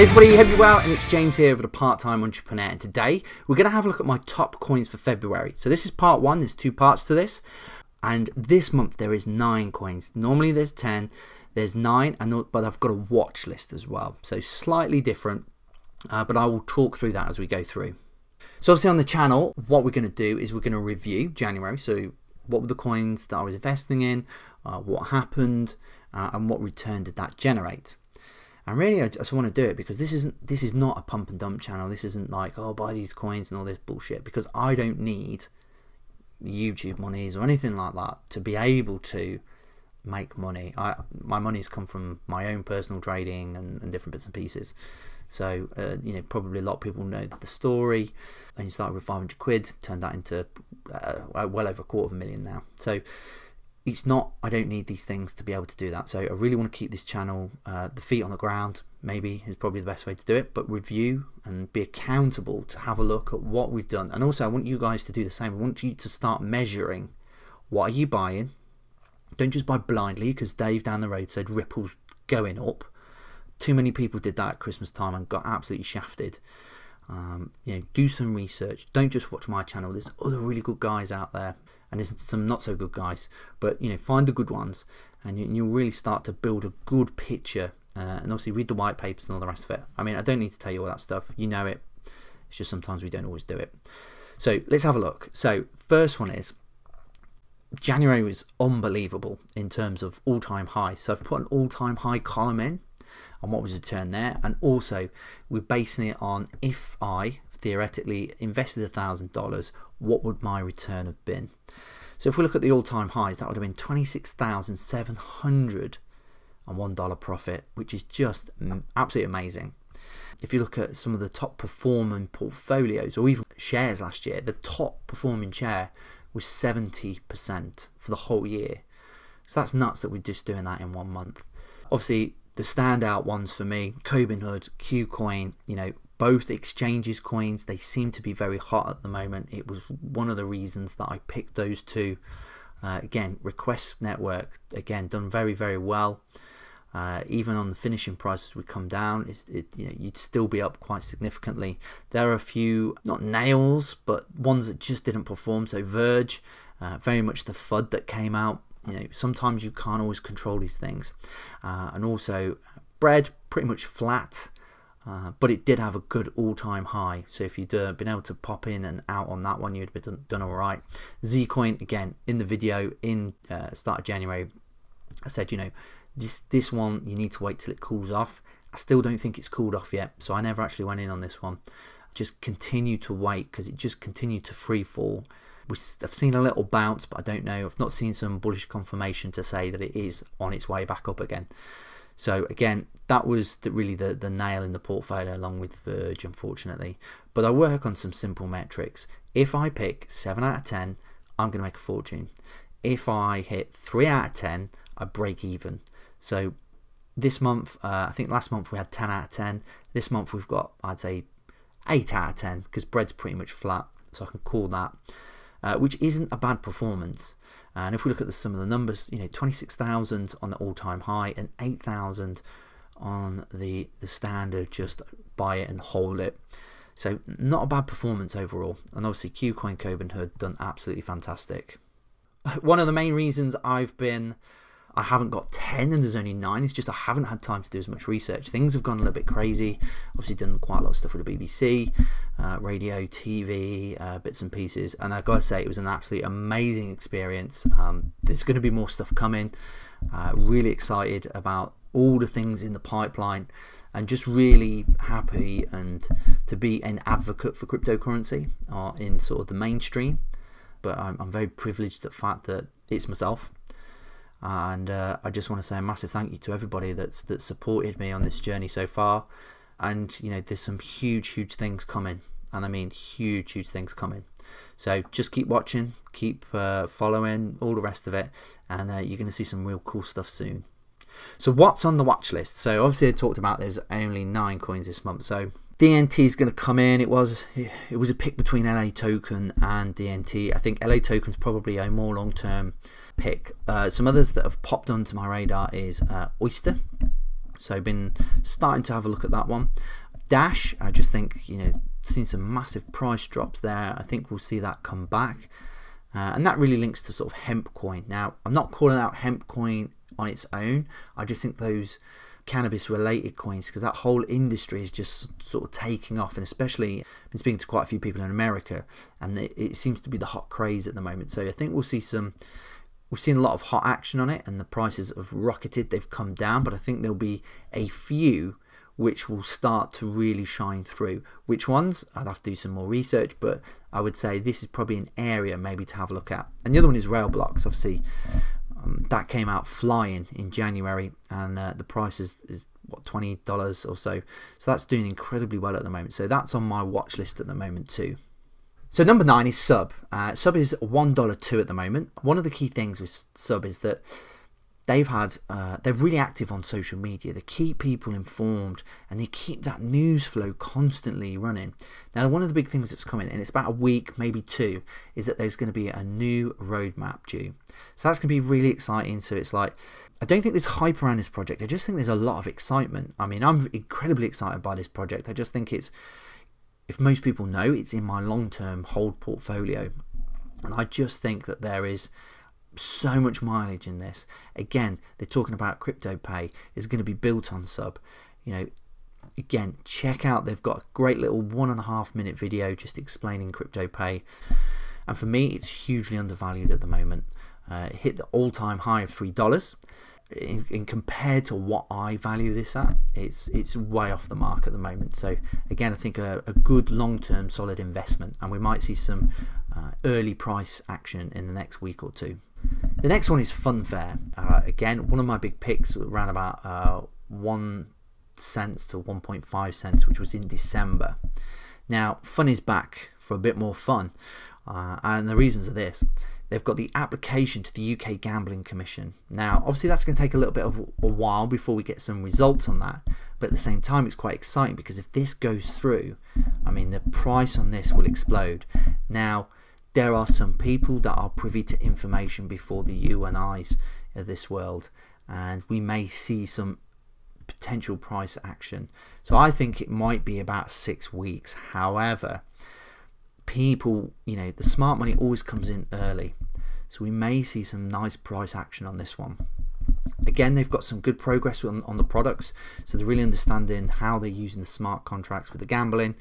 Hey everybody, hope you're well, and it's James here with a part-time entrepreneur, and today we're going to have a look at my top coins for February. So this is part one, there's two parts to this, and this month there is 9 coins. Normally there's 10, there's 9, but I've got a watch list as well, so slightly different, but I will talk through that as we go through. So obviously on the channel, what we're going to do is we're going to review January, so what were the coins that I was investing in, what happened, and what return did that generate. And really I just want to do it because this is not a pump and dump channel. This isn't like, oh, buy these coins and all this bullshit, because I don't need YouTube monies or anything like that to be able to make money. My money's come from my own personal trading and different bits and pieces. So you know, probably a lot of people know the story, and you started with 500 quid, turned that into well over $250,000 now. So it's not, I don't need these things to be able to do that. So I really want to keep this channel, the feet on the ground, maybe is probably the best way to do it, but review and be accountable to have a look at what we've done. And also I want you guys to do the same. I want you to start measuring, what are you buying? Don't just buy blindly, because Dave down the road said Ripple's going up. Too many people did that at Christmas time and got absolutely shafted. You know, do some research. Don't just watch my channel. There's other really good guys out there, and there's some not so good guys, but you know, find the good ones, and you'll really start to build a good picture, and obviously read the white papers and all the rest of it. I mean, I don't need to tell you all that stuff, you know it. It's just sometimes we don't always do it. So let's have a look. So first one is January was unbelievable in terms of all-time highs. So I've put an all-time high column in on what was the return there, and also we're basing it on, if I theoretically invested $1,000, what would my return have been? So if we look at the all-time highs, that would have been $26,701 profit, which is just absolutely amazing. If you look at some of the top performing portfolios or even shares last year, the top performing share was 70% for the whole year. So that's nuts that we're just doing that in 1 month. Obviously the standout ones for me, Robinhood, KuCoin, you know, both exchanges coins, they seem to be very hot at the moment. It was one of the reasons that I picked those two. Again, Request Network, again, done very, very well. Even on the finishing prices would come down, you know, you'd still be up quite significantly. There are a few, not nails, but ones that just didn't perform. So Verge, very much the FUD that came out. You know, sometimes you can't always control these things. And also Bread, pretty much flat. But it did have a good all-time high, so if you'd been able to pop in and out on that one, you'd have done all right. Zcoin, again, in the video in start of January, I said, you know, this one you need to wait till it cools off. I still don't think it's cooled off yet, so I never actually went in on this one. Just continue to wait, because it just continued to free fall. I've seen a little bounce, but I don't know. I've not seen some bullish confirmation to say that it is on its way back up again. So again, that was really the nail in the portfolio, along with Verge, unfortunately. But I work on some simple metrics. If I pick 7 out of 10, I'm going to make a fortune. If I hit 3 out of 10, I break even. So this month, I think last month we had 10 out of 10. This month we've got, I'd say, 8 out of 10, because Bread's pretty much flat, so I can call that, which isn't a bad performance. And if we look at some of the numbers, you know, 26,000 on the all-time high and 8,000 on the standard, just buy it and hold it. So not a bad performance overall. And obviously KuCoin, Robinhood done absolutely fantastic. One of the main reasons I haven't got 10 and there's only 9 is just I haven't had time to do as much research. Things have gone a little bit crazy. Obviously done quite a lot of stuff with the BBC, radio, TV, bits and pieces, and I've got to say it was an absolutely amazing experience. There's going to be more stuff coming. Really excited about all the things in the pipeline, and just really happy and to be an advocate for cryptocurrency in sort of the mainstream. But I'm very privileged at the fact that it's myself. And I just want to say a massive thank you to everybody that's supported me on this journey so far. And you know, there's some huge things coming, and I mean huge things coming. So just keep watching, keep following, all the rest of it, and you're going to see some real cool stuff soon. So what's on the watch list? So obviously I talked about there's only 9 coins this month. So DNT is going to come in. It was a pick between LA Token and DNT. I think LA Token's probably a more long-term pick. Some others that have popped onto my radar is Oyster. So been starting to have a look at that one. Dash, I just think, seen some massive price drops there. I think we'll see that come back. And that really links to sort of Hempcoin. Now, I'm not calling out Hempcoin on its own. I just think those cannabis related coins, because that whole industry is just sort of taking off, and especially I've been speaking to quite a few people in America, and it seems to be the hot craze at the moment. So I think we'll see we've seen a lot of hot action on it, and the prices have rocketed. They've come down, but I think there'll be a few which will start to really shine through. Which ones? I'd have to do some more research, but I would say this is probably an area maybe to have a look at. And the other one is Railblocks. Obviously, that came out flying in January, and the price is what, $20 or so. So that's doing incredibly well at the moment. So that's on my watch list at the moment too. So number 9 is Sub. Sub is $1.02 at the moment. One of the key things with Sub is that they're really active on social media. They keep people informed, and they keep that news flow constantly running. Now, one of the big things that's coming, and it's about a week, maybe 2, is that there's going to be a new roadmap due. So that's going to be really exciting. So it's like, I don't think there's hype around this project. I just think there's a lot of excitement. I mean, I'm incredibly excited by this project. I just think it's, if most people know, it's in my long-term hold portfolio. And I just think that there is so much mileage in this. Again, they're talking about CryptoPay is going to be built on Sub. Again, check out, they've got a great little 1.5 minute video just explaining CryptoPay, and for me it's hugely undervalued at the moment. It hit the all-time high of $3. In compared to what I value this at, it's way off the mark at the moment. So again, I think a good long-term solid investment, and we might see some early price action in the next week or 2. The next one is Funfair. Again, one of my big picks, around about 1 cent to 1.5 cents, which was in December. Now, Fun is back for a bit more fun, and the reasons are this. They've got the application to the UK Gambling Commission. Now, obviously that's going to take a little bit of a while before we get some results on that, but at the same time it's quite exciting, because if this goes through, I mean, the price on this will explode. Now, there are some people that are privy to information before the you and I's of this world, and we may see some potential price action. So I think it might be about 6 weeks. However, people, the smart money always comes in early, so we may see some nice price action on this one. Again, they've got some good progress on the products, so they're really understanding how they're using the smart contracts with the gambling,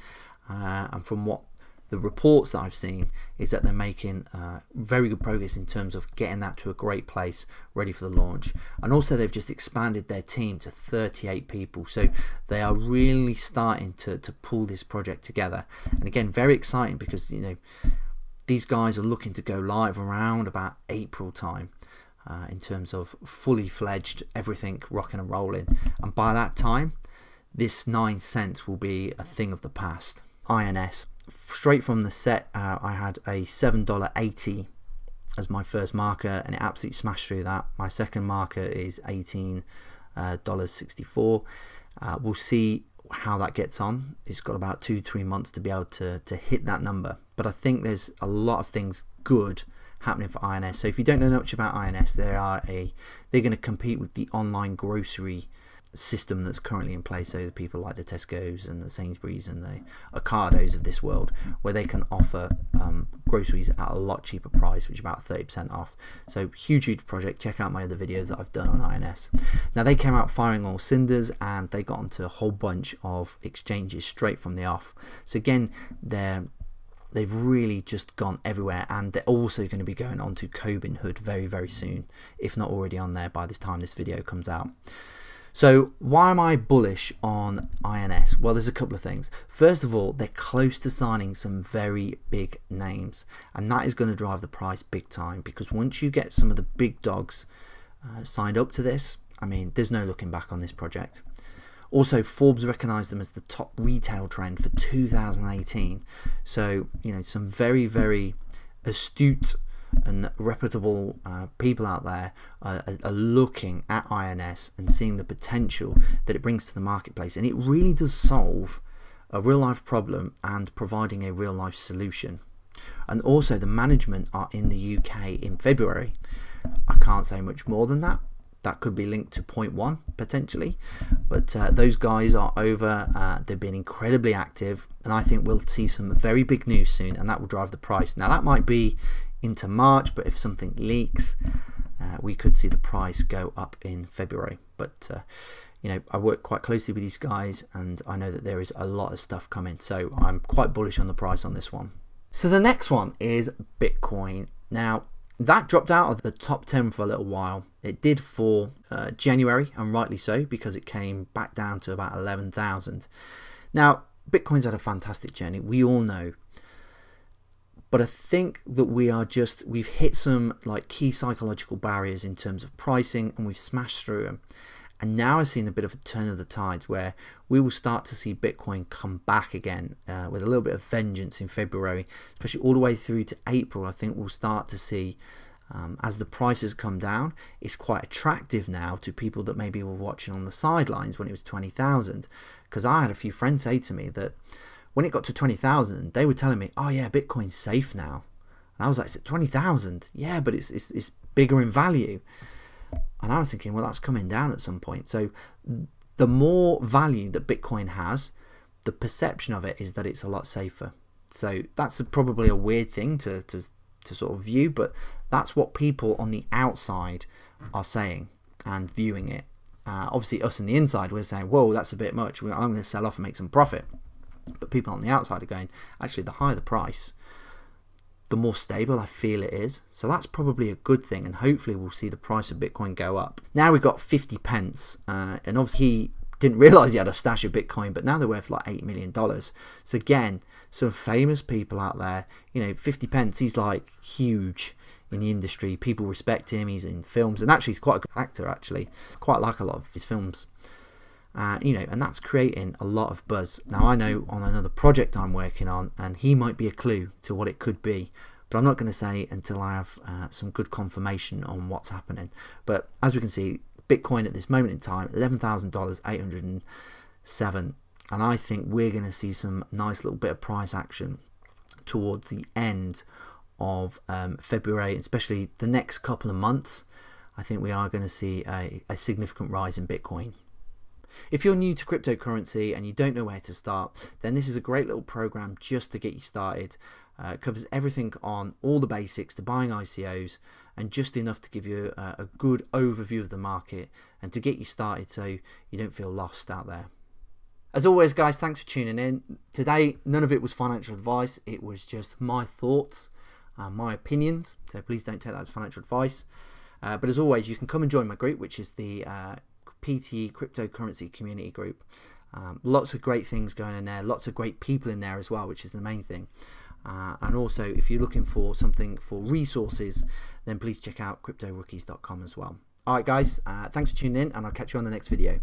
and from what the reports that I've seen is that they're making very good progress in terms of getting that to a great place, ready for the launch. And also they've just expanded their team to 38 people, so they are really starting to pull this project together. And again, very exciting, because these guys are looking to go live around about April time, in terms of fully fledged, everything rocking and rolling. And by that time, this 9 cents will be a thing of the past. INS, straight from the set, I had a $7.80 as my first marker, and it absolutely smashed through that. My second marker is $18.64. We'll see how that gets on. It's got about 2-3 months to be able to hit that number, but I think there's a lot of things good happening for INS. So if you don't know much about INS, they're going to compete with the online grocery system that's currently in place, so the people like the Tesco's and the Sainsbury's and the Ocados of this world, where they can offer groceries at a lot cheaper price, which is about 30% off. So huge project. Check out my other videos that I've done on INS. Now, they came out firing all cinders, and they got onto a whole bunch of exchanges straight from the off. So again, they've really just gone everywhere, and they're also going to be going on to Robinhood very soon, if not already on there by this time this video comes out. So why am I bullish on INS? Well, there's a couple of things. First of all, they're close to signing some very big names, and that is going to drive the price big time, because once you get some of the big dogs signed up to this, I mean, there's no looking back on this project. Also, Forbes recognized them as the top retail trend for 2018. So, some very astute and reputable people out there are looking at INS and seeing the potential that it brings to the marketplace, and it really does solve a real life problem and providing a real life solution. And also, the management are in the UK in February. I can't say much more than that. that could be linked to Point One potentially, but those guys are over. They've been incredibly active, and I think we'll see some very big news soon, and that will drive the price. Now that might be into March, but if something leaks, we could see the price go up in February. But you know, I work quite closely with these guys, and I know that there is a lot of stuff coming, so I'm quite bullish on the price on this one. So the next one is Bitcoin. Now that dropped out of the top 10 for a little while. It did for January, and rightly so, because it came back down to about 11,000. Now Bitcoin's had a fantastic journey, we all know, but I think that we've hit some like key psychological barriers in terms of pricing, and we've smashed through them. And now I've seen a bit of a turn of the tides where we will start to see Bitcoin come back again with a little bit of vengeance in February, especially all the way through to April. I think we'll start to see, as the prices come down, it's quite attractive now to people that maybe were watching on the sidelines when it was 20,000. Because I had a few friends say to me that when it got to 20,000, they were telling me, oh yeah, Bitcoin's safe now. And I was like, is it 20,000? Yeah, but it's bigger in value. And I was thinking, well, that's coming down at some point. So the more value that Bitcoin has, the perception of it is that it's a lot safer. So that's probably a weird thing to sort of view, but that's what people on the outside are saying and viewing it. Obviously, us on the inside, we're saying, whoa, that's a bit much. I'm going to sell off and make some profit. But people on the outside are going, actually, the higher the price, the more stable I feel it is. So that's probably a good thing, and hopefully we'll see the price of Bitcoin go up. Now we've got 50 pence, and obviously he didn't realize he had a stash of Bitcoin, but now they're worth like $8 million. So again, some famous people out there, you know, 50 pence, he's like huge in the industry. People respect him, he's in films, and actually he's quite a good actor actually. Quite like a lot of his films. You know, and that's creating a lot of buzz. Now I know on another project I'm working on, and he might be a clue to what it could be, but I'm not going to say until I have some good confirmation on what's happening. But as we can see, Bitcoin at this moment in time, $11,000, 807, and I think we're going to see some nice little bit of price action towards the end of February, especially the next couple of months. I think we are going to see a significant rise in Bitcoin. If you're new to cryptocurrency and you don't know where to start, then this is a great little program just to get you started. It covers everything on all the basics to buying ICOs, and just enough to give you a good overview of the market and to get you started so you don't feel lost out there. As always, guys, thanks for tuning in. Today, none of it was financial advice. It was just my thoughts, my opinions. So please don't take that as financial advice. But as always, you can come and join my group, which is the PTE Cryptocurrency Community Group. Lots of great things going in there, lots of great people in there as well, which is the main thing. And also, if you're looking for something for resources, then please check out cryptorookies.com as well. Alright guys, thanks for tuning in, and I'll catch you on the next video.